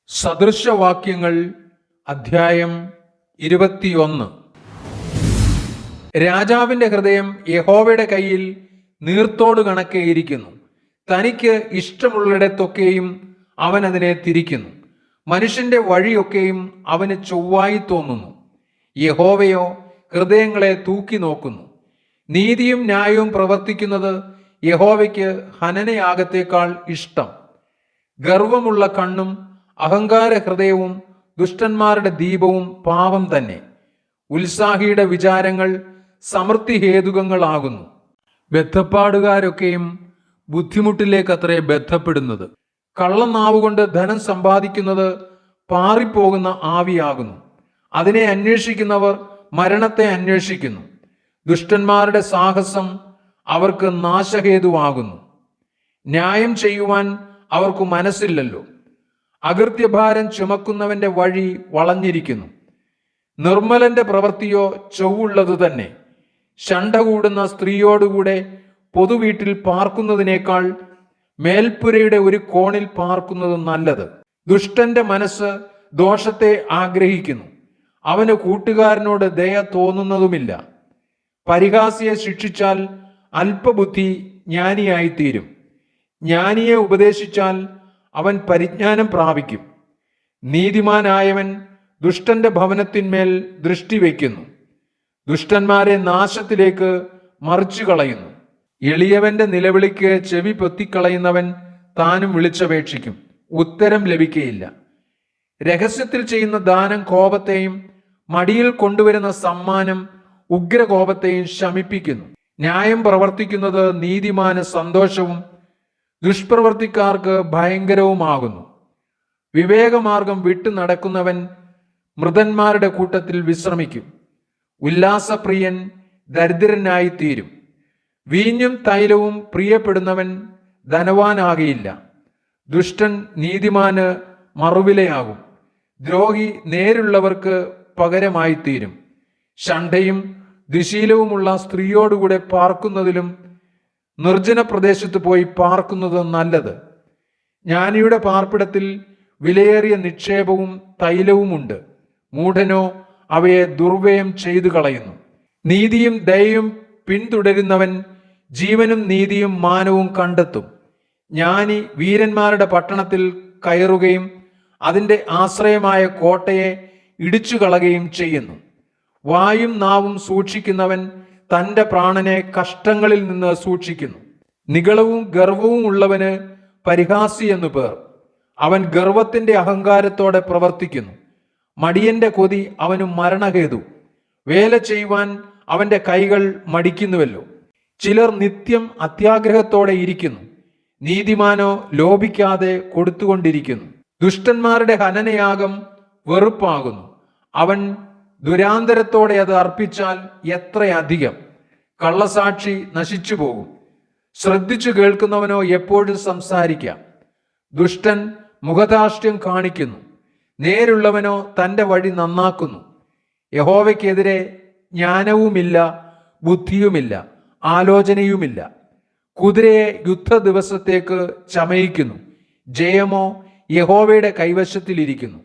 സദൃശവാക്യങ്ങൾ അധ്യായം 21. രാജാവിൻ്റെ ഹൃദയം യഹോവയുടെ കയ്യിൽ നീർത്തോട് കണക്കെ ഇരിക്കുന്നു. തനിക്ക് ഇഷ്ടമുള്ളിടത്തൊക്കെയും അവൻ അതിനെ തിരിക്കുന്നു. മനുഷ്യന്റെ വഴിയൊക്കെയും അവന് ചൊവ്വായി തോന്നുന്നു. യഹോവയോ ഹൃദയങ്ങളെ തൂക്കി നോക്കുന്നു. നീതിയും ന്യായവും പ്രവർത്തിക്കുന്നത് യഹോവയ്ക്ക് ഹനനയാഗത്തേക്കാൾ ഇഷ്ടം. ഗർവമുള്ള കണ്ണും അഹങ്കാര ഹൃദയവും ദുഷ്ടന്മാരുടെ ദീപവും പാപം തന്നെ. ഉത്സാഹിയുടെ വിചാരങ്ങൾ സമൃദ്ധി ഹേതുകങ്ങളാകുന്നു. ബദ്ധപ്പാടുകാരൊക്കെയും ബുദ്ധിമുട്ടിലേക്കത്രേ ബന്ധപ്പെടുന്നത്. കള്ളനാവുകൊണ്ട് ധനം സമ്പാദിക്കുന്നത് പാറിപ്പോകുന്ന ആവിയാകുന്നു. അതിനെ അന്വേഷിക്കുന്നവർ മരണത്തെ അന്വേഷിക്കുന്നു. ദുഷ്ടന്മാരുടെ സാഹസം അവർക്ക് നാശഹേതുവാകുന്നു. ന്യായം ചെയ്യുവാൻ അവർക്ക് മനസ്സില്ലല്ലോ. അകൃത്യഭാരം ചുമക്കുന്നവന്റെ വഴി വളഞ്ഞിരിക്കുന്നു. നിർമ്മലന്റെ പ്രവൃത്തിയോ ചൊവ്വുള്ളത് തന്നെ. ശണ്ട കൂടുന്ന സ്ത്രീയോടുകൂടെ പൊതുവീട്ടിൽ പാർക്കുന്നതിനേക്കാൾ മേൽപ്പുരയുടെ ഒരു കോണിൽ പാർക്കുന്നത് നല്ലത്. ദുഷ്ടന്റെ മനസ്സ് ദോഷത്തെ ആഗ്രഹിക്കുന്നു. അവന് കൂട്ടുകാരനോട് ദയ തോന്നുന്നതുമില്ല. പരിഹാസിയെ ശിക്ഷിച്ചാൽ അല്പബുദ്ധി ജ്ഞാനിയായിത്തീരും. ജ്ഞാനിയെ ഉപദേശിച്ചാൽ അവൻ പരിജ്ഞാനം പ്രാപിക്കും. നീതിമാനായവൻ ദുഷ്ടന്റെ ഭവനത്തിന്മേൽ ദൃഷ്ടി വയ്ക്കുന്നു. ദുഷ്ടന്മാരെ നാശത്തിലേക്ക് മറിച്ചു കളയുന്നു. എളിയവന്റെ നിലവിളിക്ക് ചെവി പൊത്തിക്കളയുന്നവൻ താനും വിളിച്ചപേക്ഷിക്കും, ഉത്തരം ലഭിക്കയില്ല. രഹസ്യത്തിൽ ചെയ്യുന്ന ദാനം കോപത്തെയും മടിയിൽ കൊണ്ടുവരുന്ന സമ്മാനം ഉഗ്രകോപത്തെയും ശമിപ്പിക്കുന്നു. ന്യായം പ്രവർത്തിക്കുന്നത് നീതിമാന് സന്തോഷവും ദുഷ്പ്രവർത്തിക്കാർക്ക് ഭയങ്കരവുമാകുന്നു. വിവേകമാർഗം വിട്ടു നടക്കുന്നവൻ മൃതന്മാരുടെ കൂട്ടത്തിൽ വിശ്രമിക്കും. ഉല്ലാസപ്രിയൻ ദരിദ്രനായിത്തീരും. വീഞ്ഞും തൈലവും പ്രിയപ്പെടുന്നവൻ ധനവാനാകയില്ല. ദുഷ്ടൻ നീതിമാന് മറുവിലയാകും. ദ്രോഹി നേരുള്ളവർക്ക് പകരമായിത്തീരും. ശണ്ഠയും ദുശീലവുമുള്ള സ്ത്രീയോടുകൂടെ പാർക്കുന്നതിലും നിർജ്ജന പ്രദേശത്ത് പോയി പാർക്കുന്നത് നല്ലത്. ജ്ഞാനിയുടെ പാർപ്പിടത്തിൽ വിലയേറിയ നിക്ഷേപവും തൈലവുമുണ്ട്. മൂഢനോ അവയെ ദുർവ്യയം ചെയ്തു കളയുന്നു. നീതിയും ദയയും പിന്തുടരുന്നവൻ ജീവനും നീതിയും മാനവും കണ്ടെത്തും. ജ്ഞാനി വീരന്മാരുടെ പട്ടണത്തിൽ കയറുകയും അതിൻ്റെ ആശ്രയമായ കോട്ടയെ ഇടിച്ചു കളയുകയും ചെയ്യുന്നു. വായും നാവും സൂക്ഷിക്കുന്നവൻ തൻ്റെ പ്രാണനെ കഷ്ടങ്ങളിൽ നിന്ന് സൂക്ഷിക്കുന്നു. നിഗളവും ഗർവവും ഉള്ളവന് പരിഹാസി എന്നു പേർ. അവൻ ഗർവത്തിന്റെ അഹങ്കാരത്തോടെ പ്രവർത്തിക്കുന്നു. മടിയന്റെ കൊതി അവന് മരണഹേതു. വേല ചെയ്യുവാൻ അവന്റെ കൈകൾ മടിക്കുന്നുവല്ലോ. ചിലർ നിത്യം അത്യാഗ്രഹത്തോടെ ഇരിക്കുന്നു. നീതിമാനോ ലോപിക്കാതെ കൊടുത്തുകൊണ്ടിരിക്കുന്നു. ദുഷ്ടന്മാരുടെ ഹനനയാഗം വെറുപ്പാകുന്നു. അവൻ ദുരാന്തരത്തോടെ അത് അർപ്പിച്ചാൽ എത്രയധികം. കള്ളസാക്ഷി നശിച്ചു പോകും. ശ്രദ്ധിച്ചു കേൾക്കുന്നവനോ എപ്പോഴും സംസാരിക്കാം. ദുഷ്ടൻ മുഖധാർഷ്ട്യം കാണിക്കുന്നു. നേരുള്ളവനോ തൻ്റെ വഴി നന്നാക്കുന്നു. യഹോവയ്ക്കെതിരെ ജ്ഞാനവുമില്ല, ബുദ്ധിയുമില്ല, ആലോചനയുമില്ല. കുതിരയെ യുദ്ധ ദിവസത്തേക്ക് ചമയിക്കുന്നു. ജയമോ യഹോവയുടെ കൈവശത്തിലിരിക്കുന്നു.